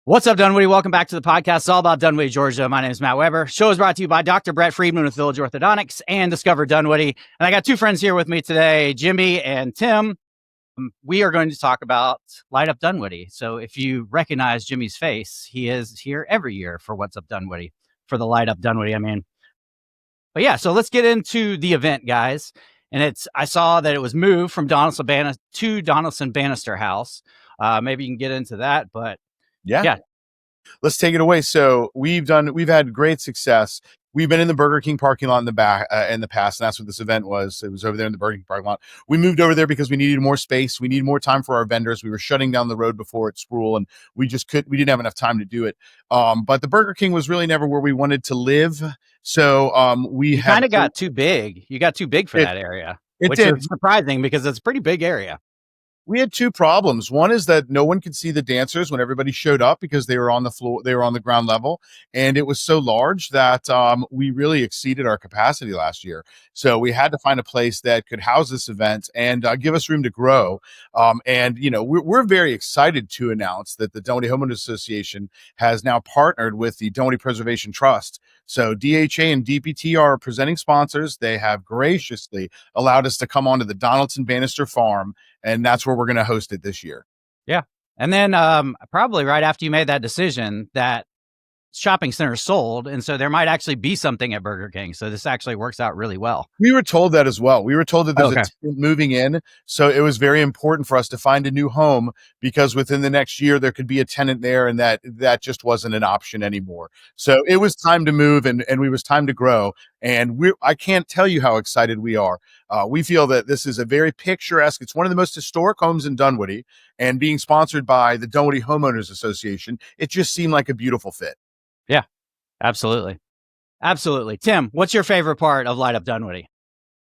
What's up, Dunwoody? Welcome back to the podcast. It's all about Dunwoody, Georgia. My name is Matt Weber. Show is brought to you by Dr. Brett Friedman with Village Orthodontics and Discover Dunwoody. And I got two friends here with me today, Jimmy and Tim. We are going to talk about Light Up Dunwoody. So if you recognize Jimmy's face, he is here every year for What's Up Dunwoody, for the Light Up Dunwoody, I mean. But yeah, so let's get into the event, guys. And I saw that it was moved from Donaldson-Bannister House. Maybe you can get into that, but yeah. Let's take it away. So we've had great success. We've been in the Burger King parking lot in the past, and that's what this event was. It was over there in the Burger King parking lot. We moved over there because we needed more space. We needed more time for our vendors. We were shutting down the road before at Spruill, and we didn't have enough time to do it. But the Burger King was really never where we wanted to live. So we kind of got too big. You got too big for that area, which is surprising because it's a pretty big area. We had two problems. One is that no one could see the dancers when everybody showed up because they were on the floor, they were on the ground level, and it was so large that we really exceeded our capacity last year. So we had to find a place that could house this event and give us room to grow. And we're very excited to announce that the Dunwoody Homeowners Association has now partnered with the Dunwoody Preservation Trust. So DHA and DPT are presenting sponsors. They have graciously allowed us to come onto the Donaldson-Bannister Farm, and that's where we're going to host it this year. Yeah. And then probably right after you made that decision, that shopping center sold. And so there might actually be something at Burger King. So this actually works out really well. We were told that as well. We were told that there's a tenant moving in. So it was very important for us to find a new home because within the next year, there could be a tenant there, and that just wasn't an option anymore. So it was time to move and it was time to grow. And I can't tell you how excited we are. We feel that this is a very picturesque, it's one of the most historic homes in Dunwoody, and being sponsored by the Dunwoody Homeowners Association, it just seemed like a beautiful fit. Yeah, absolutely. Absolutely. Tim, what's your favorite part of Light Up Dunwoody?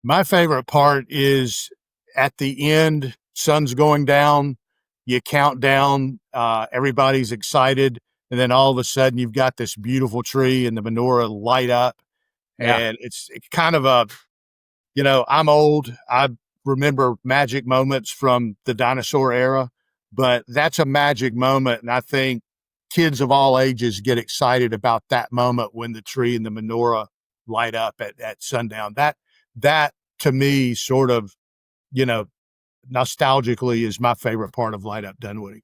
My favorite part is at the end, sun's going down, you count down, everybody's excited, and then all of a sudden you've got this beautiful tree and the menorah light up. Yeah. And it's kind of I'm old. I remember magic moments from the dinosaur era, but that's a magic moment. And I think kids of all ages get excited about that moment when the tree and the menorah light up at sundown. That to me sort of, nostalgically is my favorite part of Light Up Dunwoody.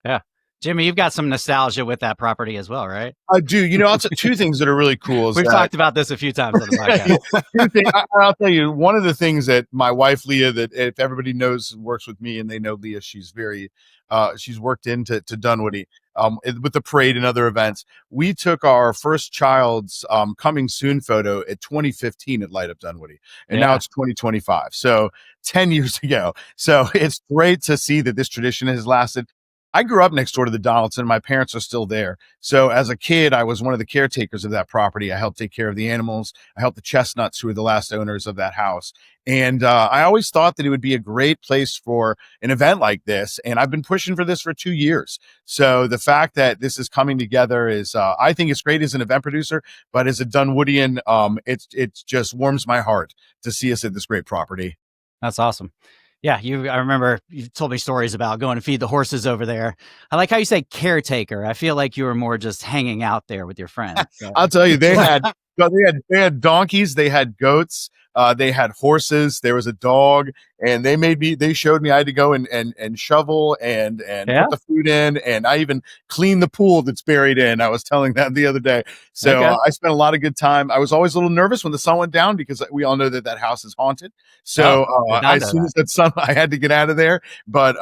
Yeah. Jimmy, you've got some nostalgia with that property as well, right? I do. I'll tell two things that are really cool. We've talked about this a few times on the podcast. I'll tell you, one of the things that my wife, Leah, that if everybody works with me and they know Leah, she's worked into Dunwoody with the parade and other events. We took our first child's coming soon photo at 2015 at Light Up Dunwoody, and now it's 2025. So 10 years ago. So it's great to see that this tradition has lasted. I grew up next door to the Donaldson. My parents are still there. So as a kid, I was one of the caretakers of that property. I helped take care of the animals. I helped the Chestnuts, who were the last owners of that house. And I always thought that it would be a great place for an event like this. And I've been pushing for this for 2 years. So the fact that this is coming together is, I think it's great as an event producer, but as a Dunwoodian, it just warms my heart to see us at this great property. That's awesome. Yeah, I remember you told me stories about going to feed the horses over there. I like how you say caretaker. I feel like you were more just hanging out there with your friends. So. I'll tell you, they had donkeys, they had goats, they had horses, there was a dog, and they showed me I had to go and shovel and put the food in, and I even cleaned the pool that's buried in. I was telling that the other day. So I spent a lot of good time. I was always a little nervous when the sun went down because we all know that house is haunted. So as soon as that sun, I had to get out of there. But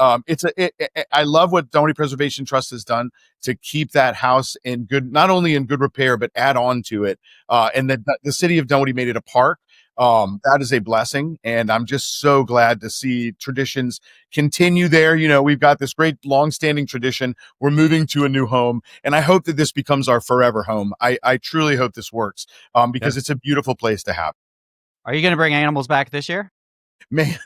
I love what Dunwoody Preservation Trust has done to keep that house in good, not only in good repair, but add on to it. And the city of Dunwoody made it a park. That is a blessing. And I'm just so glad to see traditions continue there. We've got this great longstanding tradition. We're moving to a new home, and I hope that this becomes our forever home. I truly hope this works because it's a beautiful place to have. Are you going to bring animals back this year? Man,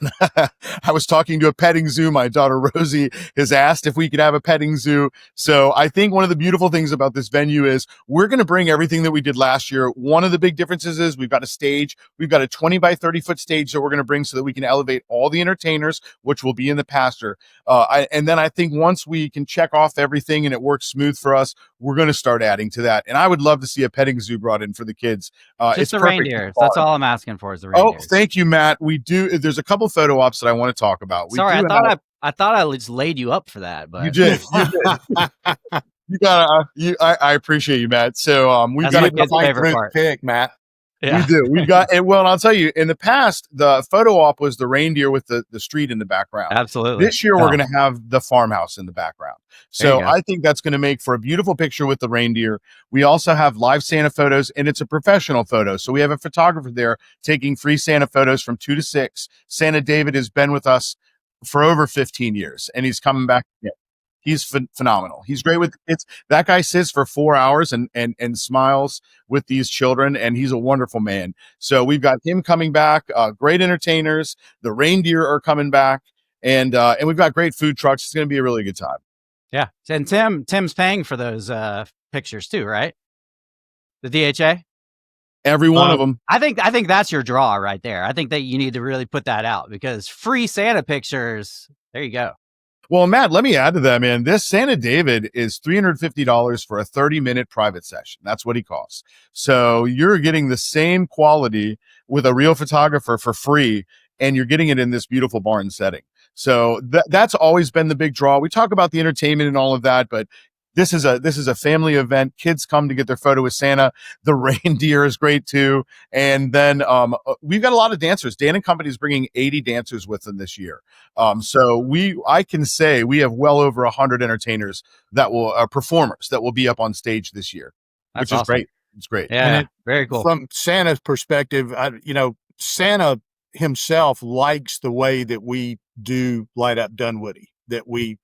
I was talking to a petting zoo. My daughter Rosie has asked if we could have a petting zoo. So I think one of the beautiful things about this venue is we're going to bring everything that we did last year. One of the big differences is we've got a stage. We've got a 20 by 30 foot stage that we're going to bring so that we can elevate all the entertainers, which will be in the pasture. And then I think once we can check off everything and it works smooth for us, we're going to start adding to that. And I would love to see a petting zoo brought in for the kids. Just It's the perfect. reindeers. That's all I'm asking for is the Oh, reindeers. thank you, Matt. We do. There's a couple photo ops that I want to talk about. Sorry, I thought I just laid you up for that, but You did. You did. You got. I appreciate you, Matt. So we've That's got my a kid's couple. favorite part. Pick, Matt. Yeah. We do. We've got. And well, I'll tell you. In the past, the photo op was the reindeer with the street in the background. Absolutely. This year, we're going to have the farmhouse in the background. So I think that's going to make for a beautiful picture with the reindeer. We also have live Santa photos, and it's a professional photo. So we have a photographer there taking free Santa photos from 2 to 6. Santa David has been with us for over 15 years, and he's coming back again. He's phenomenal. He's great with kids. That guy sits for 4 hours and smiles with these children, and he's a wonderful man. So we've got him coming back. Great entertainers. The reindeer are coming back, and we've got great food trucks. It's going to be a really good time. Yeah, and Tim's paying for those pictures too, right? The DHA. Every one of them. I think that's your draw right there. I think that you need to really put that out because free Santa pictures. There you go. Well, Matt, let me add to that, man. This Santa David is $350 for a 30-minute private session. That's what he costs. So you're getting the same quality with a real photographer for free, and you're getting it in this beautiful barn setting. So that's always been the big draw. We talk about the entertainment and all of that, but this is a family event. Kids come to get their photo with Santa. The reindeer is great too. And then we've got a lot of dancers. Dan & Company is bringing 80 dancers with them this year. So I can say we have well over 100 entertainers that will performers that will be up on stage this year, That's which is awesome. great. It's great. Yeah, very cool. From Santa's perspective, Santa himself likes the way that we do Light Up Dunwoody, that we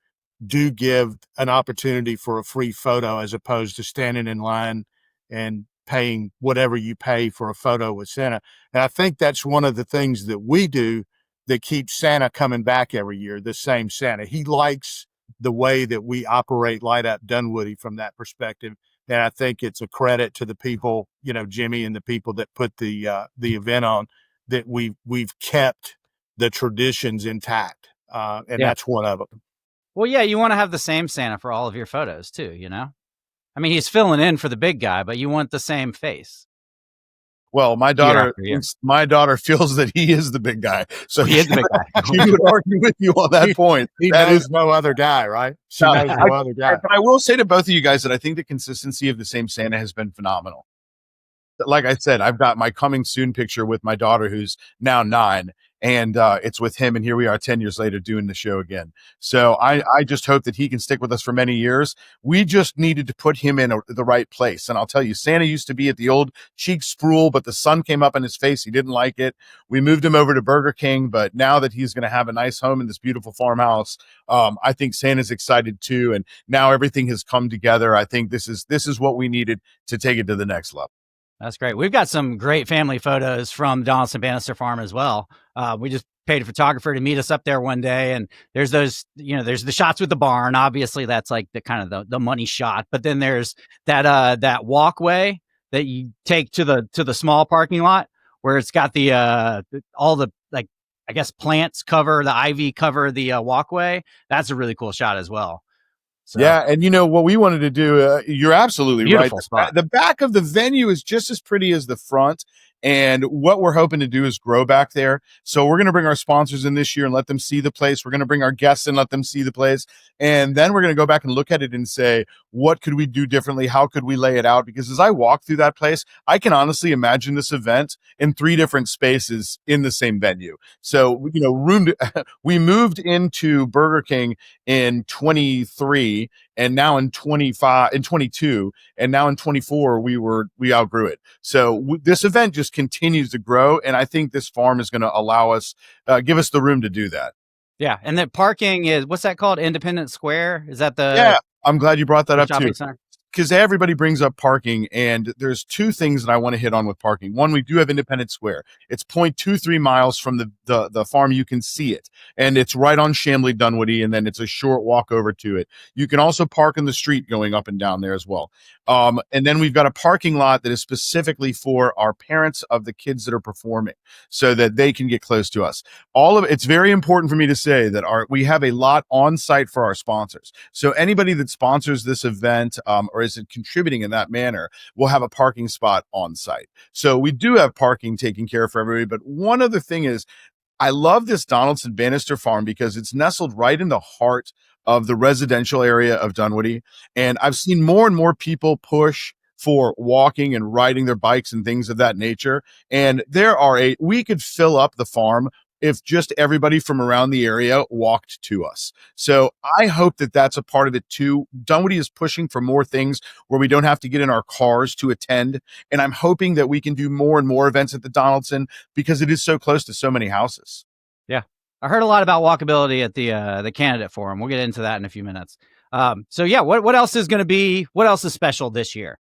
do give an opportunity for a free photo as opposed to standing in line and paying whatever you pay for a photo with Santa. And I think that's one of the things that we do that keeps Santa coming back every year, the same Santa. He likes the way that we operate Light Up Dunwoody from that perspective. And I think it's a credit to the people, Jimmy and the people that put the event on, that we've kept the traditions intact. And that's one of them. Well, yeah, you want to have the same Santa for all of your photos too, I mean, he's filling in for the big guy, but you want the same face. Well, my daughter feels that he is the big guy. So he is the big guy. She would argue with you on that point. He knows no other guy, right? She knows no other guy. But I will say to both of you guys that I think the consistency of the same Santa has been phenomenal. Like I said, I've got my coming soon picture with my daughter who's now 9, and it's with him. And here we are 10 years later doing the show again. So I just hope that he can stick with us for many years. We just needed to put him in the right place. And I'll tell you, Santa used to be at the old Cheek Spruill, but the sun came up in his face. He didn't like it. We moved him over to Burger King, but now that he's going to have a nice home in this beautiful farmhouse, I think Santa's excited too. And now everything has come together. I think this is what we needed to take it to the next level. That's great. We've got some great family photos from Donaldson-Bannister Farm as well. We just paid a photographer to meet us up there one day, and there's those, there's the shots with the barn. Obviously, that's like the kind of the money shot. But then there's that walkway that you take to the small parking lot where it's got all the like I guess plants cover the ivy cover the walkway. That's a really cool shot as well. So. Yeah, and what we wanted to do, you're absolutely Beautiful right. Spot. The back of the venue is just as pretty as the front. And what we're hoping to do is grow back there. So we're going to bring our sponsors in this year and let them see the place. We're going to bring our guests and let them see the place. And then we're going to go back and look at it and say, what could we do differently? How could we lay it out? Because as I walk through that place, I can honestly imagine this event in 3 different spaces in the same venue. So, we moved into Burger King in 23 and now in 22 and now in 24, we outgrew it. So this event just continues to grow. And I think this farm is going to allow us, give us the room to do that. Yeah. And the parking is, what's that called? Independence Square? Is that Yeah. I'm glad you brought that up too. Center? because everybody brings up parking, and there's two things that I want to hit on with parking. One, we do have Independence Square. It's 0.23 miles from the farm. You can see it, and it's right on Chamblee-Dunwoody, and then it's a short walk over to it. You can also park in the street going up and down there as well. And then we've got a parking lot that is specifically for our parents of the kids that are performing, so that they can get close to us. It's very important for me to say that we have a lot on site for our sponsors. So anybody that sponsors this event or is contributing in that manner will have a parking spot on site. So we do have parking taken care of for everybody. But one other thing is, I love this Donaldson-Bannister Farm because it's nestled right in the heart of the residential area of Dunwoody. And I've seen more and more people push for walking and riding their bikes and things of that nature. And we could fill up the farm if just everybody from around the area walked to us. So I hope that that's a part of it too. Dunwoody is pushing for more things where we don't have to get in our cars to attend. And I'm hoping that we can do more and more events at the Donaldson because it is so close to so many houses. Yeah. I heard a lot about walkability at the candidate forum. We'll get into that in a few minutes. So yeah, what else is special this year?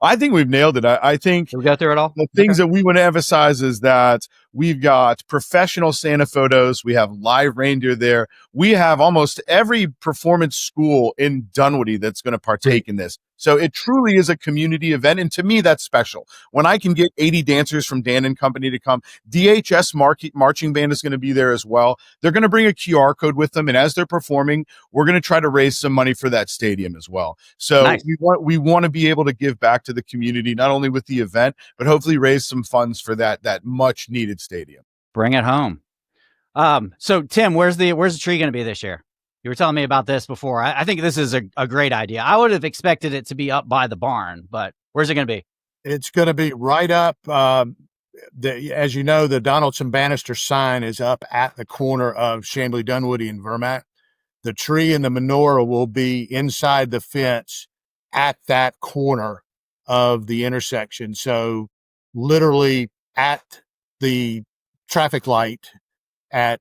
I think we've nailed it. I think we got through it all. The things that we want to emphasize is that we've got professional Santa photos. We have live reindeer there. We have almost every performance school in Dunwoody that's going to partake in this. So it truly is a community event. And to me, that's special. When I can get 80 dancers from Dan and Company to come, DHS marching band is going to be there as well. They're going to bring a QR code with them. And as they're performing, we're going to try to raise some money for that stadium as well. So nice. we want to be able to give back to the community, not only with the event, but hopefully raise some funds for that much needed stadium. Bring it home. So Tim, where's the tree going to be this year? You were telling me about this before. I think this is a great idea. I would have expected it to be up by the barn, but where's it going to be? It's going to be right up. As you know, the Donaldson-Bannister sign is up at the corner of Chamblee-Dunwoody and Vermac. The tree and the menorah will be inside the fence at that corner of the intersection. So literally at the traffic light at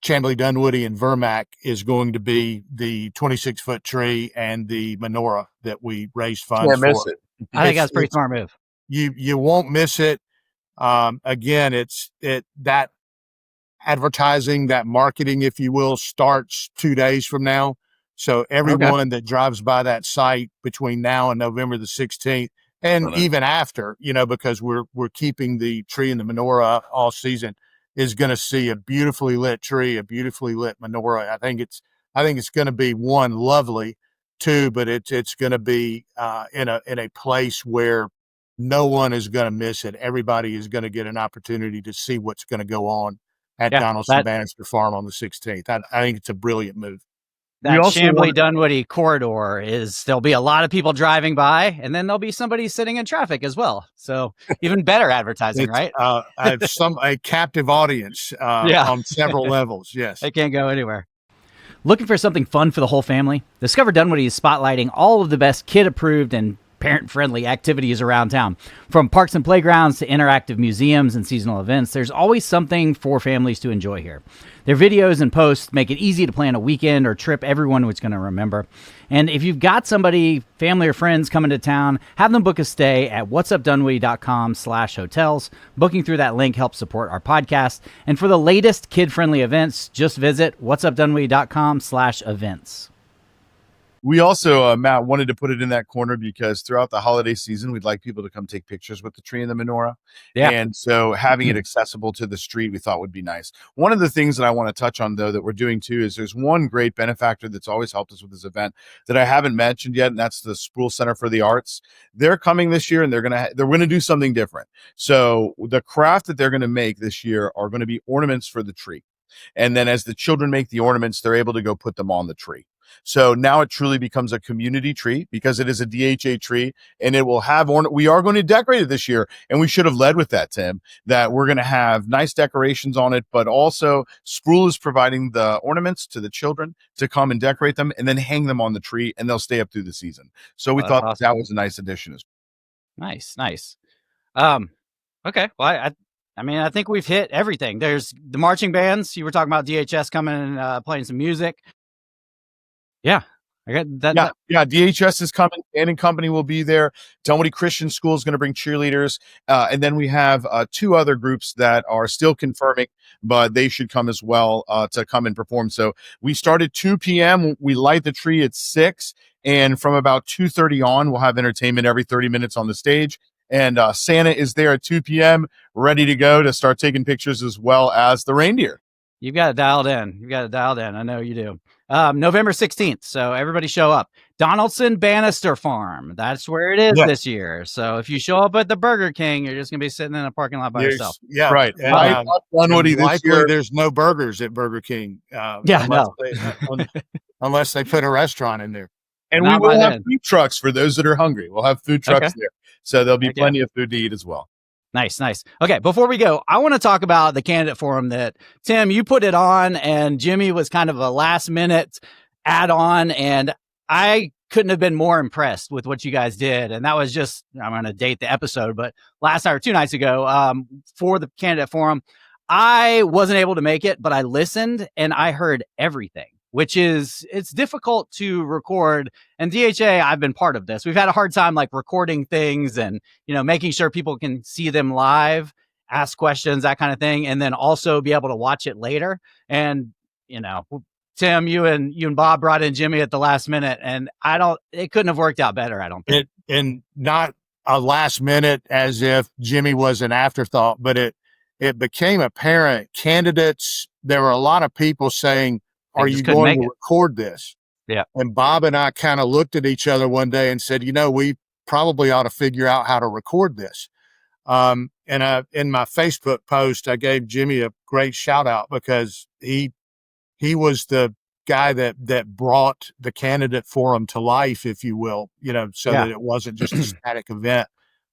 Chamblee-Dunwoody and Vermac is going to be the 26-foot tree and the menorah that we raised funds for. Miss it. I think that's a pretty smart move. You won't miss it. Again, that advertising, that marketing, if you will, starts 2 days from now. So everyone that drives by that site between now and November the 16th, and even after, because we're keeping the tree and the menorah up all season, is going to see a beautifully lit tree, a beautifully lit menorah. I think it's going to be one, lovely, two, but it's going to be in a place where no one is going to miss it. Everybody is going to get an opportunity to see what's going to go on at Donaldson-Bannister Farm on the 16th. I think it's a brilliant move. That Chamblee-Dunwoody corridor there'll be a lot of people driving by, and then there'll be somebody sitting in traffic as well. So even better advertising, right? I have a captive audience on several levels. Yes. They can't go anywhere. Looking for something fun for the whole family? Discover Dunwoody is spotlighting all of the best kid-approved and parent-friendly activities around town. From parks and playgrounds to interactive museums and seasonal events, there's always something for families to enjoy here. Their videos and posts make it easy to plan a weekend or trip everyone was going to remember. And if you've got somebody, family or friends coming to town, have them book a stay at whatsupdunwoody.com/hotels. Booking through that link helps support our podcast. And for the latest kid-friendly events, just visit whatsupdunwoody.com/events. We also, Matt, wanted to put it in that corner because throughout the holiday season, we'd like people to come take pictures with the tree and the menorah. Yeah. And so having it accessible to the street, we thought would be nice. One of the things that I want to touch on, though, that we're doing too, is there's one great benefactor that's always helped us with this event that I haven't mentioned yet, and that's the Spruill Center for the Arts. They're coming this year, and they're going to do something different. So the craft that they're going to make this year are going to be ornaments for the tree. And then as the children make the ornaments, they're able to go put them on the tree. So now it truly becomes a community tree because it is a DHA tree, and it will have we are going to decorate it this year, and we should have led with that, Tim, that we're going to have nice decorations on it, but also Spruill is providing the ornaments to the children to come and decorate them and then hang them on the tree, and they'll stay up through the season. So we thought awesome. That was a nice addition. Nice. Okay. Well, I think we've hit everything. There's the marching bands. You were talking about DHS coming and playing some music. Yeah. I got that. Yeah. DHS is coming. And Company will be there. Dunwoody Christian School is going to bring cheerleaders. And then we have 2 other groups that are still confirming, but they should come as well to come and perform. So we start at 2 p.m. We light the tree at 6. And from about 2:30 on, we'll have entertainment every 30 minutes on the stage. And Santa is there at 2 p.m. ready to go to start taking pictures, as well as the reindeer. You've got it dialed in. I know you do. November 16th. So everybody show up. Donaldson-Bannister Farm. That's where it is this year. So if you show up at the Burger King, you're just going to be sitting in a parking lot by yourself. Yeah. Right. And, Up Dunwoody this year. There's no burgers at Burger King. Unless they put a restaurant in there. And we will have food trucks for those that are hungry. We'll have food trucks there. So there'll be plenty of food to eat as well. Nice. Okay, before we go, I want to talk about the candidate forum that, Tim, you put it on, and Jimmy was kind of a last-minute add-on, and I couldn't have been more impressed with what you guys did. And that was just, I'm going to date the episode, but last night or 2 nights ago, for the candidate forum, I wasn't able to make it, but I listened, and I heard everything, which is, it's difficult to record. And DHA, I've been part of this. We've had a hard time like recording things and, making sure people can see them live, ask questions, that kind of thing. And then also be able to watch it later. And, Tim, you and Bob brought in Jimmy at the last minute, and it couldn't have worked out better, I don't think. And not a last minute as if Jimmy was an afterthought, but it became apparent candidates. There were a lot of people saying, are you going to record this? Yeah. And Bob and I kind of looked at each other one day and said, we probably ought to figure out how to record this. And in my Facebook post, I gave Jimmy a great shout out because he was the guy that brought the candidate forum to life, if you will, that it wasn't just a static event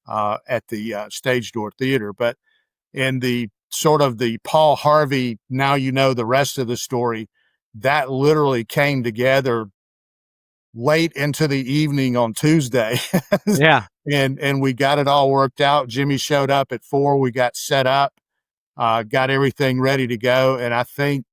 at the Stage Door Theater. But in the sort of the Paul Harvey, now the rest of the story, that literally came together late into the evening on Tuesday. Yeah. And we got it all worked out. Jimmy showed up at 4. We got set up, got everything ready to go. And I think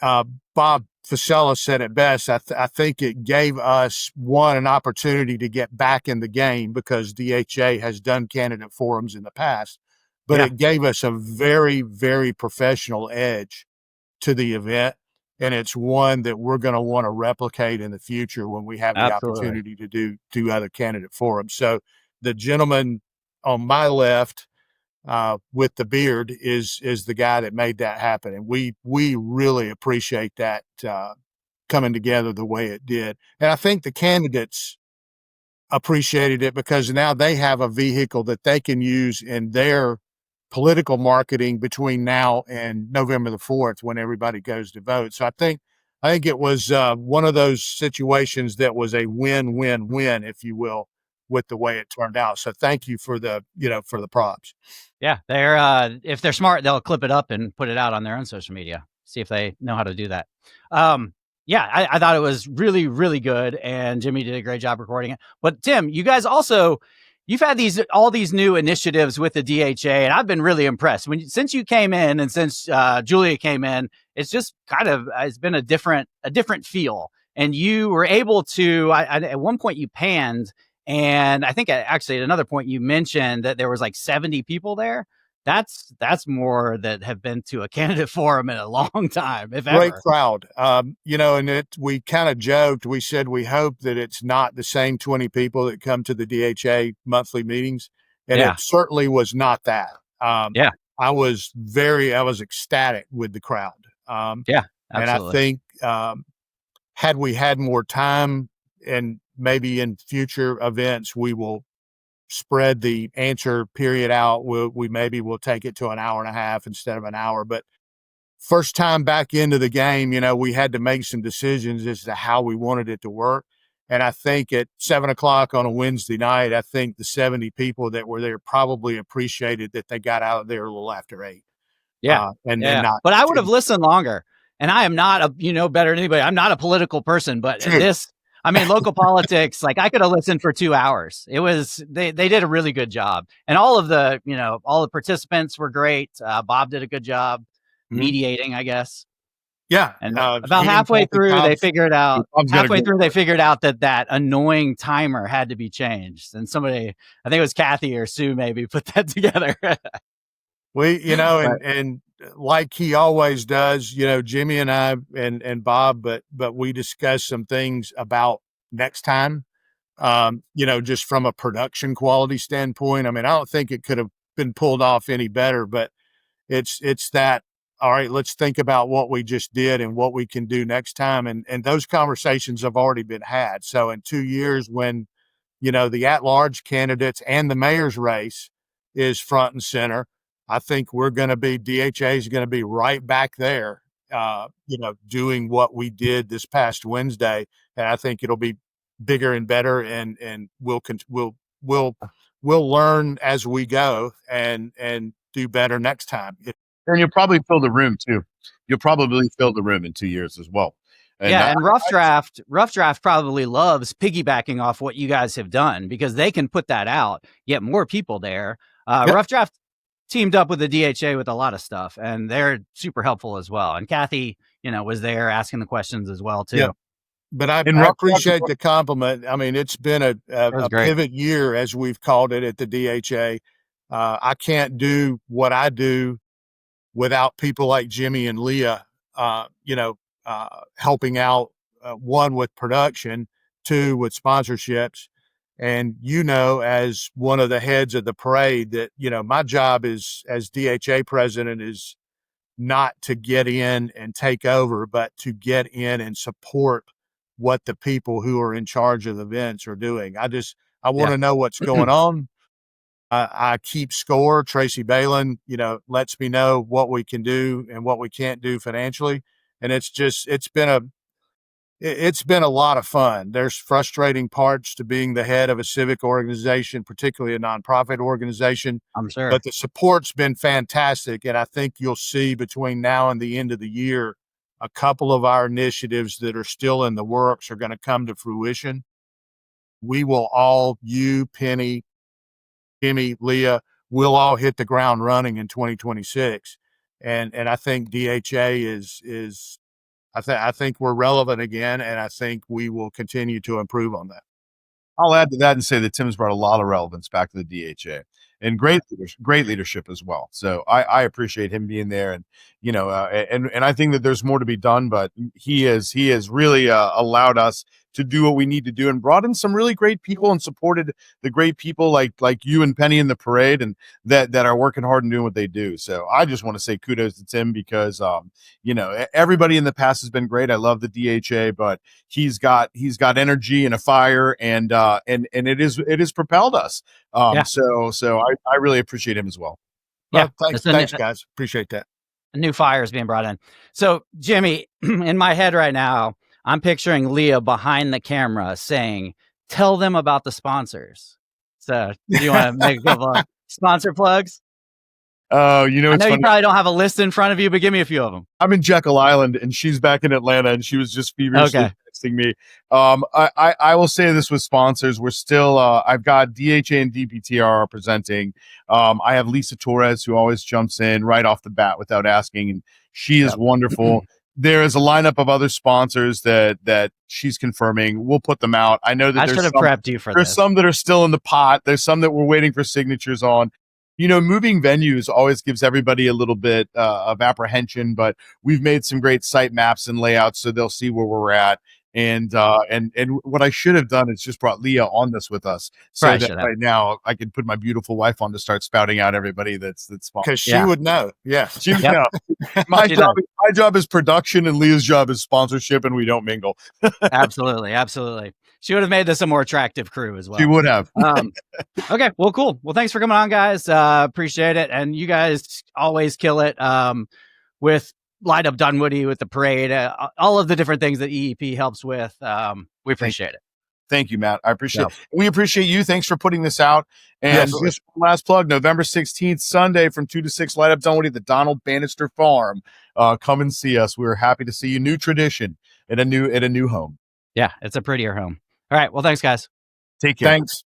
Bob Fasella said it best. I think it gave us, an opportunity to get back in the game because DHA has done candidate forums in the past, but it gave us a very, very professional edge to the event. And it's one that we're going to want to replicate in the future when we have the opportunity to do other candidate forums. So the gentleman on my left with the beard is the guy that made that happen. And we really appreciate that coming together the way it did. And I think the candidates appreciated it because now they have a vehicle that they can use in their political marketing between now and November the 4th when everybody goes to vote. So I think it was one of those situations that was a win-win-win, if you will, with the way it turned out. So thank you for the props. Yeah, they're if they're smart, they'll clip it up and put it out on their own social media. See if they know how to do that. I thought it was really, really good, and Jimmy did a great job recording it. But Tim, you guys also, you've had all these new initiatives with the DHA, and I've been really impressed. Since you came in and since Julia came in, it's just it's been a different feel. And you were able to, at one point you panned, and I think actually at another point you mentioned that there was like 70 people there. That's more that have been to a candidate forum in a long time, if ever. Great crowd. And we kind of joked. We said we hope that it's not the same 20 people that come to the DHA monthly meetings, and it certainly was not that. I was ecstatic with the crowd. Absolutely. And I think had we had more time, and maybe in future events, we will spread the answer period out. We maybe will take it to an hour and a half instead of an hour. But first time back into the game, we had to make some decisions as to how we wanted it to work. And I think at 7:00 on a Wednesday night, I think the 70 people that were there probably appreciated that they got out of there a little after 8. Yeah. But I would have listened longer. And I am not better than anybody. I'm not a political person, but local politics, like I could have listened for 2 hours. It was, they did a really good job. And all of the, all the participants were great. Bob did a good job mediating, I guess. Yeah. And Eating about halfway coffee through, they cobs. figured out Bob's got a halfway good through they figured out that annoying timer had to be changed. And somebody, I think it was Kathy or Sue, maybe put that together. We, you know, Right. and like he always does, you know, Jimmy and I and Bob, but we discuss some things about next time. You know, just from a production quality standpoint. I mean, I don't think it could have been pulled off any better, but it's that, all right, let's think about what we just did and what we can do next time. And those conversations have already been had. So in 2 years, when, you know, the at-large candidates and the mayor's race is front and center, I think we're going to be, DHA is going to be right back there, you know, doing what we did this past Wednesday. And I think it'll be bigger and better, and we'll learn as we go and do better next time. And you'll probably fill the room too. You'll probably fill the room in 2 years as well. And Yeah, and Rough Draft probably loves piggybacking off what you guys have done because they can put that out, get more people there. Yep. Rough Draft teamed up with the DHA with a lot of stuff, and they're super helpful as well. And Kathy, you know, was there asking the questions as well too. Yep. But I And Rough appreciate the compliment. I mean, it's been a great. pivot year, as we've called it at the DHA. I can't do what I do without people like Jimmy and Leah, you know, helping out, one with production, two with sponsorships. And, you know, as one of the heads of the parade, that, you know, my job is as DHA president is not to get in and take over, but to get in and support what the people who are in charge of the events are doing. I want to know what's going on. I keep score. Tracy Balin, you know, lets me know what we can do and what we can't do financially. And it's been a lot of fun. There's frustrating parts to being the head of a civic organization, particularly a nonprofit organization. I'm sure. But the support's been fantastic. And I think you'll see between now and the end of the year, a couple of our initiatives that are still in the works are going to come to fruition. We will all, you, Penny, Jimmy, Leah, we'll all hit the ground running in 2026. And I think DHA is I think we're relevant again, and I think we will continue to improve on that. I'll add to that and say that Tim's brought a lot of relevance back to the DHA and great leadership as well. So I appreciate him being there, and you know, and I think that there's more to be done, but he has really allowed us to do what we need to do and brought in some really great people and supported the great people like you and Penny in the parade and that are working hard and doing what they do. So I just want to say kudos to Tim because you know, everybody in the past has been great. I love the DHA, but he's got energy and a fire, and it is propelled us. So I really appreciate him as well. Yeah, thanks, guys. Appreciate that. A new fire is being brought in. So Jimmy, in my head right now, I'm picturing Leah behind the camera saying, "Tell them about the sponsors." So do you want to make a couple of sponsor plugs? Oh, you know, I know you probably don't have a list in front of you, but give me a few of them. I'm in Jekyll Island and she's back in Atlanta and she was just feverishly texting me. I will say this with sponsors. We're still, I've got DHA and DPTR presenting. I have Lisa Torres who always jumps in right off the bat without asking. And she is wonderful. There is a lineup of other sponsors that she's confirming. We'll put them out. I know that I should have prepped you for there's this. some that are still in the pot. There's some that we're waiting for signatures on. You know, moving venues always gives everybody a little bit of apprehension, but we've made some great site maps and layouts so they'll see where we're at. And what I should have done is just brought Leah on this with us, so that right now I could put my beautiful wife on to start spouting out everybody that's because she would know. Yeah, she would know. My job is production, and Leah's job is sponsorship, and we don't mingle. Absolutely. She would have made this a more attractive crew as well. She would have. Okay, well, cool. Well, thanks for coming on, guys. Appreciate it, and you guys always kill it with Light Up Dunwoody, with the parade, all of the different things that EEP helps with. We appreciate it. Thank you, Matt. I appreciate it. We appreciate you. Thanks for putting this out. And just last plug, November 16th, Sunday from 2 to 6, Light Up Dunwoody, the Donaldson-Bannister Farm. Come and see us. We're happy to see you. New tradition at a new home. Yeah, it's a prettier home. All right. Well, thanks, guys. Take care. Thanks.